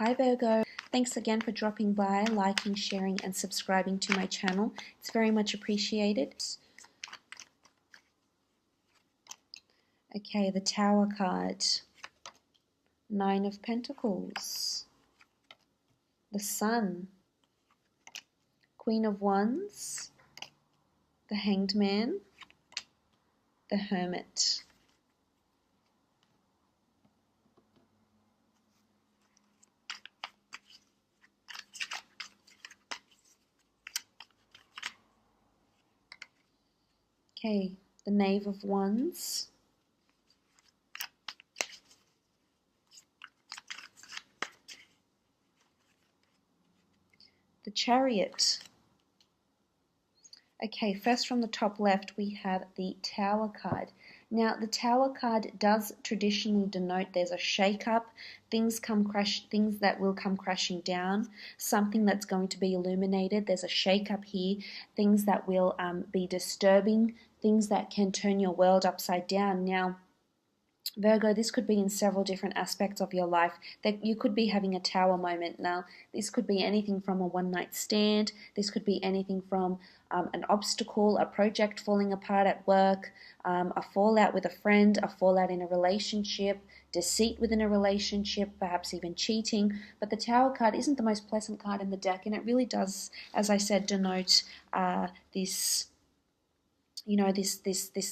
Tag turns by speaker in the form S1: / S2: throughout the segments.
S1: Hi Virgo, thanks again for dropping by, liking, sharing and subscribing to my channel. It's very much appreciated. Okay, the Tower card, Nine of Pentacles, the Sun, Queen of Wands, the Hanged Man, the Hermit. Okay, the Knave of Wands, the Chariot. Okay, first from the top left we have the Tower card. Now the Tower card does traditionally denote there's a shake-up, things that will come crashing down, something that's going to be illuminated. There's a shake-up here, things that will be disturbing, things that can turn your world upside down. Now Virgo, this could be in several different aspects of your life. That you could be having a tower moment. Now, this could be anything from a one-night stand. This could be anything from an obstacle, a project falling apart at work, a fallout with a friend, a fallout in a relationship, deceit within a relationship, perhaps even cheating. But the Tower card isn't the most pleasant card in the deck, and it really does, as I said, denote this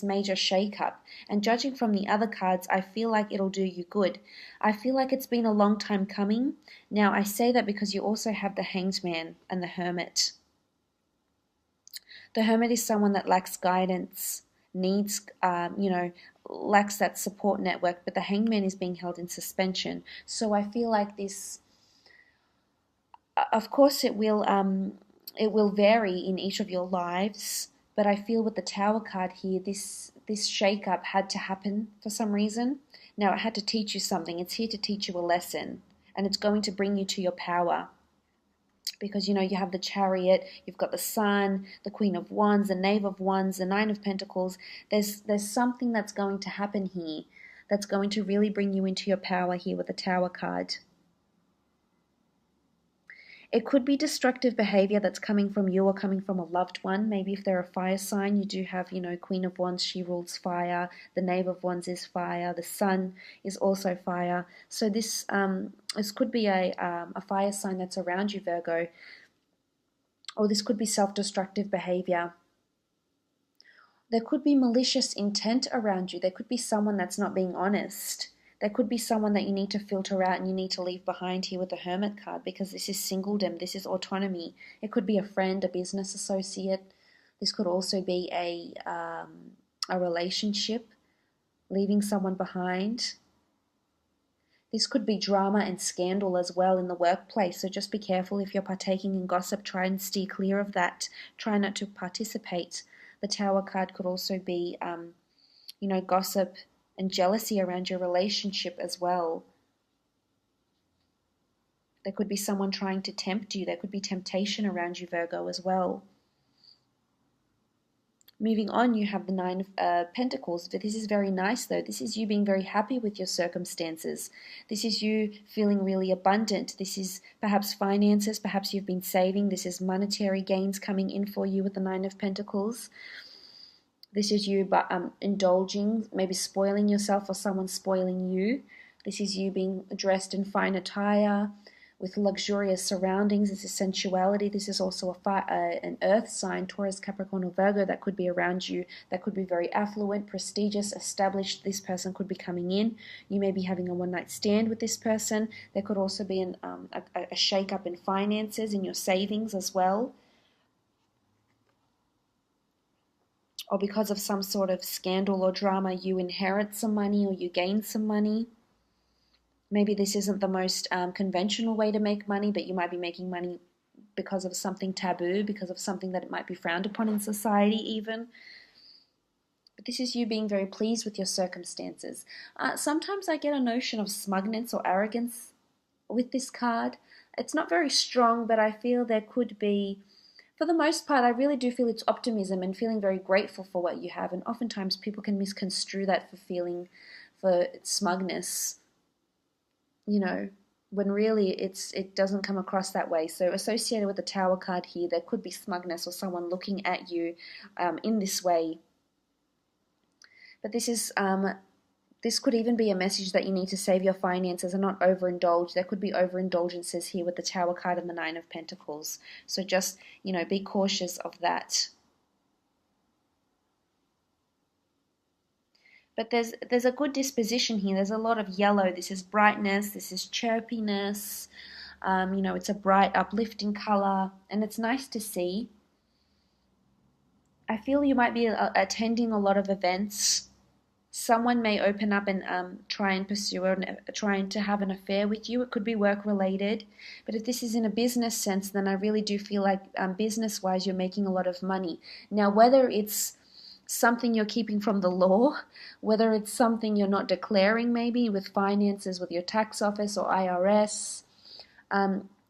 S1: major shake-up. And judging from the other cards, I feel like it'll do you good. I feel like it's been a long time coming. Now, I say that because you also have the Hanged Man and the Hermit. The Hermit is someone that lacks guidance, needs, lacks that support network, but the Hanged Man is being held in suspension. So I feel like this, of course it will vary in each of your lives, but I feel with the Tower card here, this shake-up had to happen for some reason. Now, it had to teach you something. It's here to teach you a lesson, and it's going to bring you to your power. Because, you have the Chariot, you've got the Sun, the Queen of Wands, the Knave of Wands, the Nine of Pentacles. There's something that's going to happen here that's going to really bring you into your power here with the Tower card. It could be destructive behavior that's coming from you or coming from a loved one. Maybe if they're a fire sign, you do have, Queen of Wands, she rules fire. The Knave of Wands is fire. The Sun is also fire. So this could be a fire sign that's around you, Virgo. Or this could be self-destructive behavior. There could be malicious intent around you. There could be someone that's not being honest. There could be someone that you need to filter out and you need to leave behind here with the Hermit card, because this is singledom, this is autonomy. It could be a friend, a business associate. This could also be a relationship, leaving someone behind. This could be drama and scandal as well in the workplace, so just be careful if you're partaking in gossip. Try and steer clear of that. Try not to participate. The Tower card could also be, gossip and jealousy around your relationship as well. There could be someone trying to tempt you. There could be temptation around you, Virgo, as well. Moving on, you have the Nine of Pentacles. But this is very nice, though. This is you being very happy with your circumstances. This is you feeling really abundant. This is perhaps finances. Perhaps you've been saving. This is monetary gains coming in for you with the Nine of Pentacles. This is you indulging, maybe spoiling yourself or someone spoiling you. This is you being dressed in fine attire with luxurious surroundings. This is sensuality. This is also an earth sign, Taurus, Capricorn, or Virgo, that could be around you, that could be very affluent, prestigious, established. This person could be coming in. You may be having a one-night stand with this person. There could also be a shake-up in finances, in your savings as well. Or because of some sort of scandal or drama, you inherit some money or you gain some money. Maybe this isn't the most conventional way to make money, but you might be making money because of something taboo, because of something that it might be frowned upon in society even. But this is you being very pleased with your circumstances. Sometimes I get a notion of smugness or arrogance with this card. It's not very strong, but I feel there could be, for the most part, I really do feel it's optimism and feeling very grateful for what you have. And oftentimes people can misconstrue that for smugness. when really it doesn't come across that way. So associated with the Tower card here, there could be smugness or someone looking at you in this way. But this could even be a message that you need to save your finances and not overindulge. There could be overindulgences here with the Tower card and the Nine of Pentacles. So just, be cautious of that. But there's a good disposition here. There's a lot of yellow. This is brightness. This is chirpiness. It's a bright, uplifting color, and it's nice to see. I feel you might be attending a lot of events. Someone may open up and try and pursue trying to have an affair with you. It could be work related, but if this is in a business sense, then I really do feel like business wise you're making a lot of money. Now, whether it's something you're keeping from the law, whether it's something you're not declaring, maybe with finances with your tax office or IRS,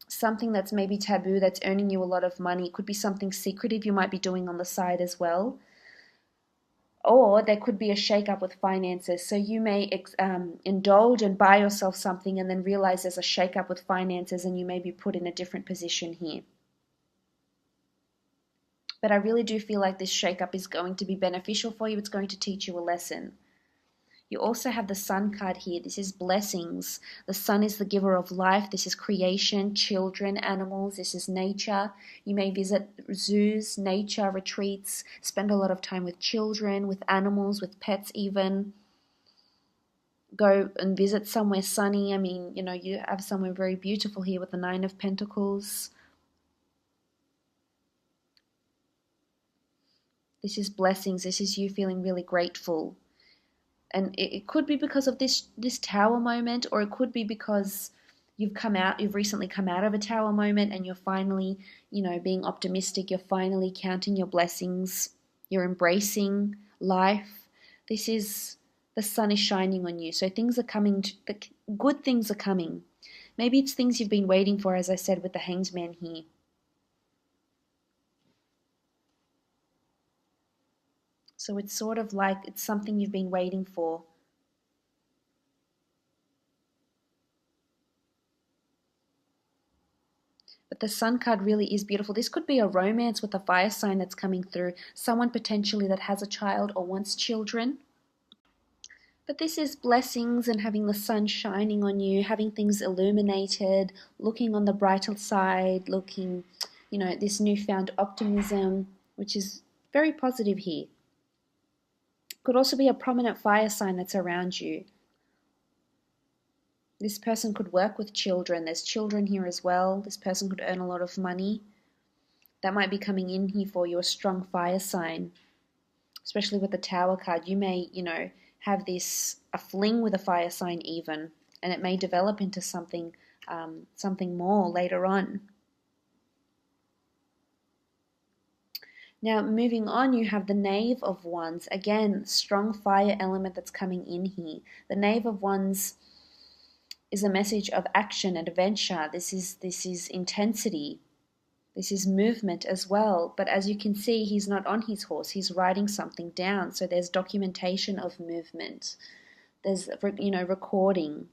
S1: something that's maybe taboo that's earning you a lot of money. It could be something secretive you might be doing on the side as well. Or there could be a shakeup with finances. So you may indulge and buy yourself something and then realize there's a shakeup with finances and you may be put in a different position here. But I really do feel like this shakeup is going to be beneficial for you. It's going to teach you a lesson. You also have the Sun card here. This is blessings. The Sun is the giver of life. This is creation, children, animals. This is nature. You may visit zoos, nature retreats, spend a lot of time with children, with animals, with pets even. Go and visit somewhere sunny. I mean, you have somewhere very beautiful here with the Nine of Pentacles. This is blessings. This is you feeling really grateful. And it could be because of this Tower moment, or it could be because you've recently come out of a Tower moment and you're finally, being optimistic. You're finally counting your blessings. You're embracing life. This is, the sun is shining on you. So things are coming, good things are coming. Maybe it's things you've been waiting for, as I said, with the Hanged Man here. So it's sort of like it's something you've been waiting for. But the Sun card really is beautiful. This could be a romance with a fire sign that's coming through. Someone potentially that has a child or wants children. But this is blessings and having the sun shining on you, having things illuminated, looking on the brighter side, looking, at this newfound optimism, which is very positive here. Could also be a prominent fire sign that's around you. This person could work with children. There's children here as well. This person could earn a lot of money. That might be coming in here for you, a strong fire sign. Especially with the Tower card. You may, have a fling with a fire sign even. And it may develop into something more later on. Now, moving on, you have the Knave of Wands. Again, strong fire element that's coming in here. The Knave of Wands is a message of action and adventure. This is intensity. This is movement as well. But as you can see, he's not on his horse. He's writing something down. So there's documentation of movement. There's, recording.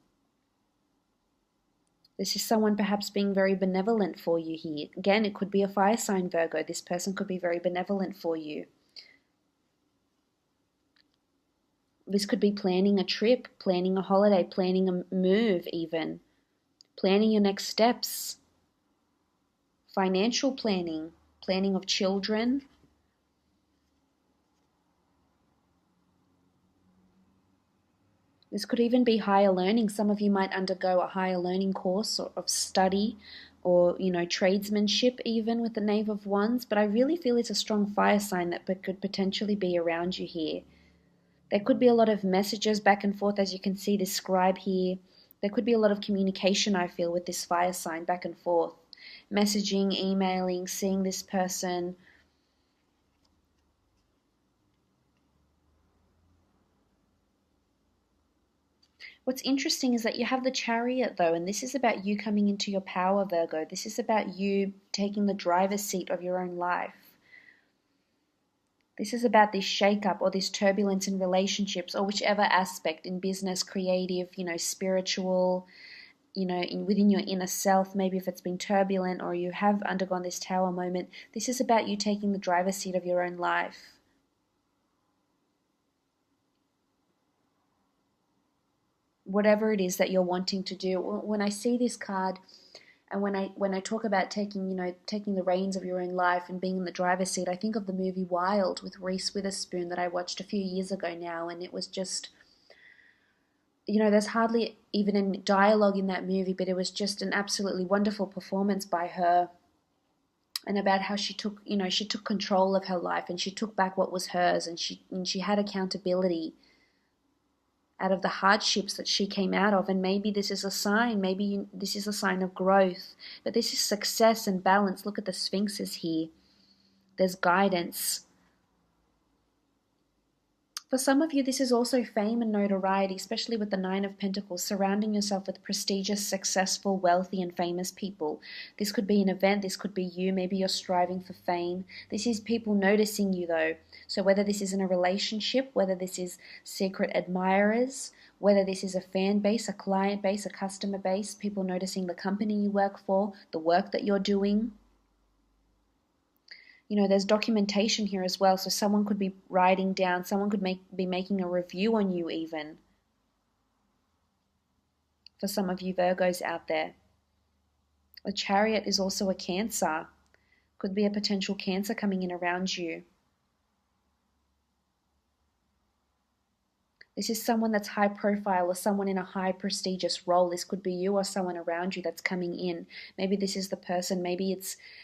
S1: This is someone perhaps being very benevolent for you here. Again, it could be a fire sign, Virgo. This person could be very benevolent for you. This could be planning a trip, planning a holiday, planning a move even. Planning your next steps. Financial planning, planning of children. This could even be higher learning. Some of you might undergo a higher learning course of study or, tradesmanship even with the Knave of Wands. But I really feel it's a strong fire sign that could potentially be around you here. There could be a lot of messages back and forth, as you can see this scribe here. There could be a lot of communication, I feel, with this fire sign back and forth. Messaging, emailing, seeing this person. What's interesting is that you have the Chariot though, and this is about you coming into your power, Virgo. This is about you taking the driver's seat of your own life. This is about this shake-up or this turbulence in relationships or whichever aspect in business, creative, spiritual. within your inner self, maybe if it's been turbulent or you have undergone this Tower moment, this is about you taking the driver's seat of your own life. Whatever it is that you're wanting to do. When I see this card, and when I talk about taking the reins of your own life and being in the driver's seat, I think of the movie Wild with Reese Witherspoon that I watched a few years ago now, and it was just, there's hardly even any dialogue in that movie, but it was just an absolutely wonderful performance by her, and about how she took control of her life and she took back what was hers, and she had accountability out of the hardships that she came out of. And maybe this is a sign, this is a sign of growth, but this is success and balance. Look at the sphinxes here. There's guidance. For some of you, this is also fame and notoriety, especially with the Nine of Pentacles, surrounding yourself with prestigious, successful, wealthy, and famous people. This could be an event, this could be you, maybe you're striving for fame. This is people noticing you though. So whether this is in a relationship, whether this is secret admirers, whether this is a fan base, a client base, a customer base, people noticing the company you work for, the work that you're doing. There's documentation here as well, so someone could be writing down, someone could be making a review on you even. For some of you Virgos out there. A Chariot is also a Cancer. Could be a potential Cancer coming in around you. This is someone that's high profile or someone in a high prestigious role. This could be you or someone around you that's coming in. Maybe this is the person. Maybe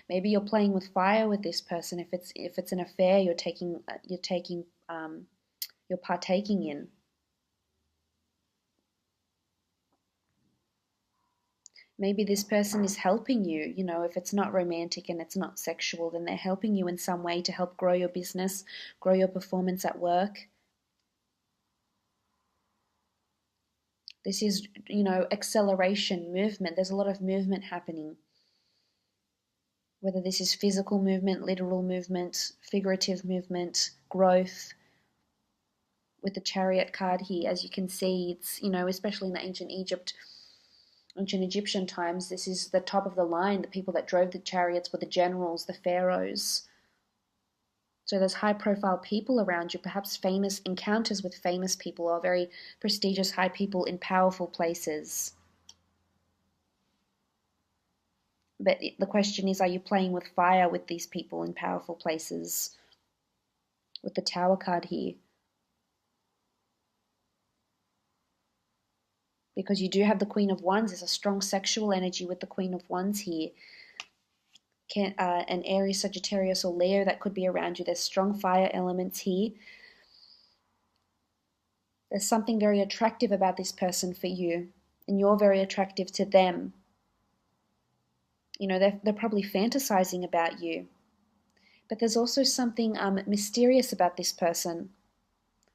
S1: you're playing with fire with this person. If it's an affair you're partaking in. Maybe this person is helping you. If it's not romantic and it's not sexual, then they're helping you in some way to help grow your business, grow your performance at work. This is, acceleration, movement. There's a lot of movement happening. Whether this is physical movement, literal movement, figurative movement, growth. With the Chariot card here, as you can see, it's, especially in the ancient Egyptian times, this is the top of the line. The people that drove the chariots were the generals, the pharaohs. So there's high-profile people around you, perhaps famous encounters with famous people or very prestigious high people in powerful places. But the question is, are you playing with fire with these people in powerful places? With the Tower card here. Because you do have the Queen of Wands. There's a strong sexual energy with the Queen of Wands here. An Aries, Sagittarius, or Leo that could be around you. There's strong fire elements here. There's something very attractive about this person for you, and you're very attractive to them. They're probably fantasizing about you. But there's also something mysterious about this person.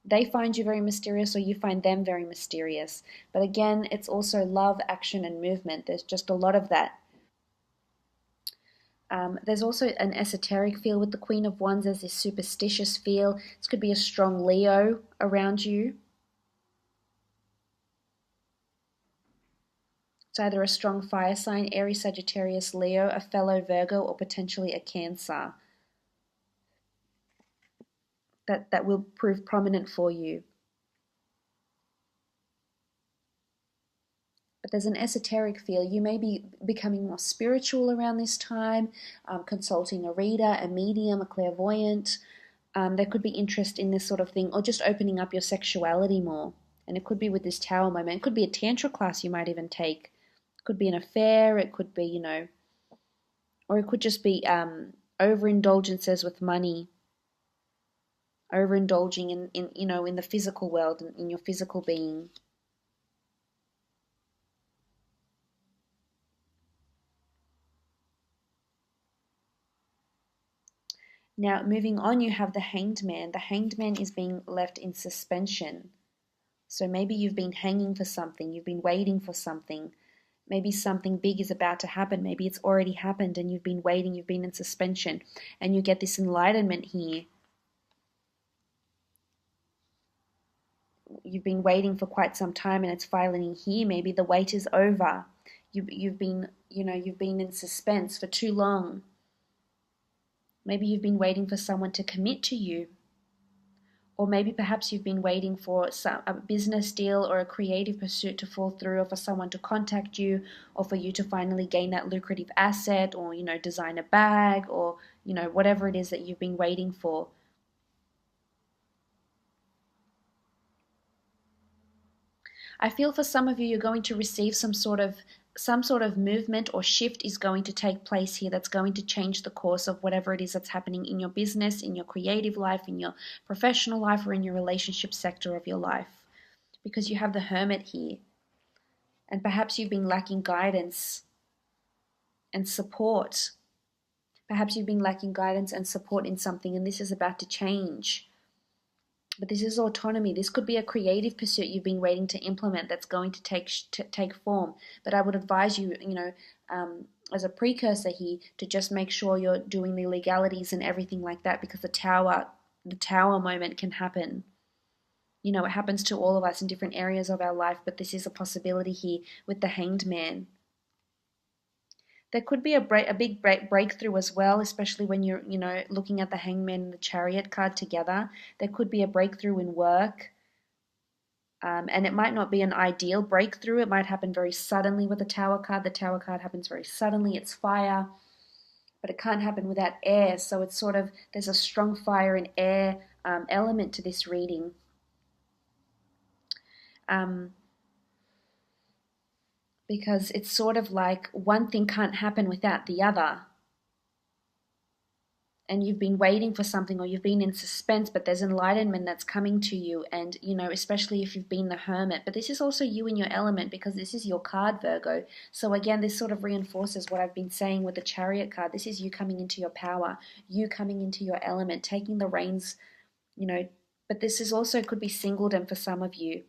S1: They find you very mysterious, or you find them very mysterious. But again, it's also love, action, and movement. There's just a lot of that. There's also an esoteric feel with the Queen of Wands. There's this superstitious feel. This could be a strong Leo around you. It's either a strong fire sign, Aries, Sagittarius, Leo, a fellow Virgo, or potentially a Cancer. That will prove prominent for you. But there's an esoteric feel. You may be becoming more spiritual around this time, consulting a reader, a medium, a clairvoyant. There could be interest in this sort of thing, or just opening up your sexuality more. And it could be with this Tower moment. It could be a tantra class you might even take. It could be an affair. It could be, or it could just be overindulgences with money. Overindulging in the physical world, in your physical being. Now, moving on, you have the Hanged Man. The Hanged Man is being left in suspension. So maybe you've been hanging for something. You've been waiting for something. Maybe something big is about to happen. Maybe it's already happened and you've been waiting. You've been in suspension. And you get this enlightenment here. You've been waiting for quite some time and it's finally here. Maybe the wait is over. You've been, you've been in suspense for too long. Maybe you've been waiting for someone to commit to you. Or maybe perhaps you've been waiting for a business deal or a creative pursuit to fall through, or for someone to contact you, or for you to finally gain that lucrative asset, or, design a bag, or, whatever it is that you've been waiting for. I feel for some of you, you're going to receive some sort of movement or shift is going to take place here that's going to change the course of whatever it is that's happening in your business, in your creative life, in your professional life, or in your relationship sector of your life. Because you have the Hermit here. And perhaps you've been lacking guidance and support. Perhaps you've been lacking guidance and support in something, and this is about to change. But this is autonomy. This could be a creative pursuit you've been waiting to implement that's going to take form. But I would advise you, as a precursor here, to just make sure you're doing the legalities and everything like that, because the tower moment can happen. It happens to all of us in different areas of our life, but this is a possibility here with the Hanged Man. There could be a big breakthrough as well, especially when you're, looking at the Hanged Man and the Chariot card together. There could be a breakthrough in work, and it might not be an ideal breakthrough. It might happen very suddenly with the Tower card. The Tower card happens very suddenly. It's fire, but it can't happen without air. So it's sort of, there's a strong fire and air element to this reading. Because it's sort of like one thing can't happen without the other. And you've been waiting for something, or you've been in suspense, but there's enlightenment that's coming to you. And, especially if you've been the Hermit. But this is also you in your element, because this is your card, Virgo. So again, this sort of reinforces what I've been saying with the Chariot card. This is you coming into your power, you coming into your element, taking the reins, But this is also could be singledom for some of you.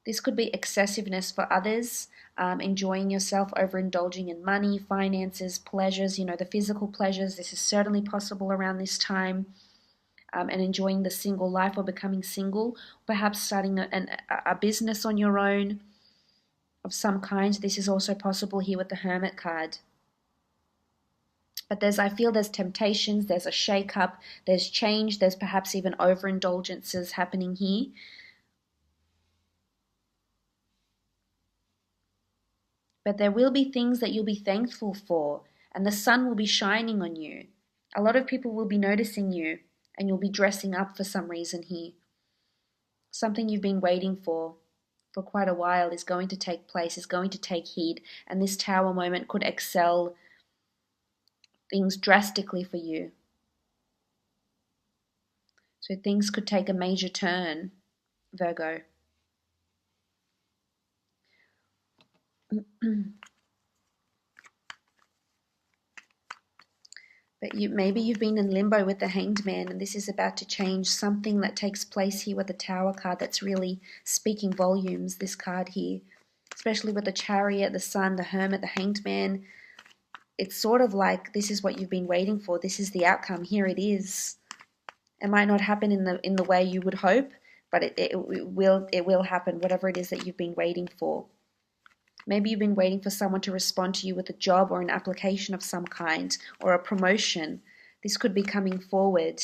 S1: This could be excessiveness for others, enjoying yourself, overindulging in money, finances, pleasures, the physical pleasures. This is certainly possible around this time. And enjoying the single life or becoming single, perhaps starting a business on your own of some kind. This is also possible here with the Hermit card. But I feel there's temptations, there's a shake-up, there's change, there's perhaps even overindulgences happening here. But there will be things that you'll be thankful for, and the sun will be shining on you. A lot of people will be noticing you, and you'll be dressing up for some reason here. Something you've been waiting for quite a while is going to take place, is going to take heed, and this Tower moment could excel things drastically for you. So things could take a major turn, Virgo. But maybe you've been in limbo with the Hanged Man, and this is about to change. Something that takes place here with the Tower card that's really speaking volumes, this card here. Especially with the Chariot, the Sun, the Hermit, the Hanged Man. It's sort of like this is what you've been waiting for. This is the outcome. Here it is. It might not happen in the way you would hope, but it will happen, whatever it is that you've been waiting for. Maybe you've been waiting for someone to respond to you with a job or an application of some kind, or a promotion. This could be coming forward.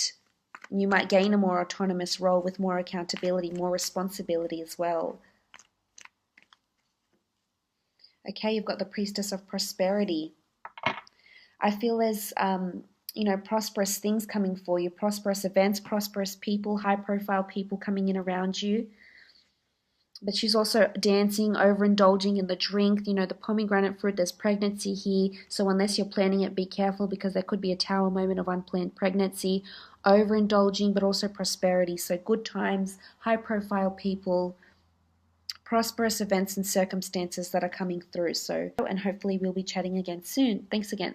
S1: You might gain a more autonomous role with more accountability, more responsibility as well. Okay, you've got the Priestess of Prosperity. I feel there's, prosperous things coming for you, prosperous events, prosperous people, high-profile people coming in around you. But she's also dancing, overindulging in the drink, the pomegranate fruit. There's pregnancy here. So unless you're planning it, be careful, because there could be a Tower moment of unplanned pregnancy, overindulging, but also prosperity. So good times, high-profile people, prosperous events and circumstances that are coming through. So, and hopefully we'll be chatting again soon. Thanks again.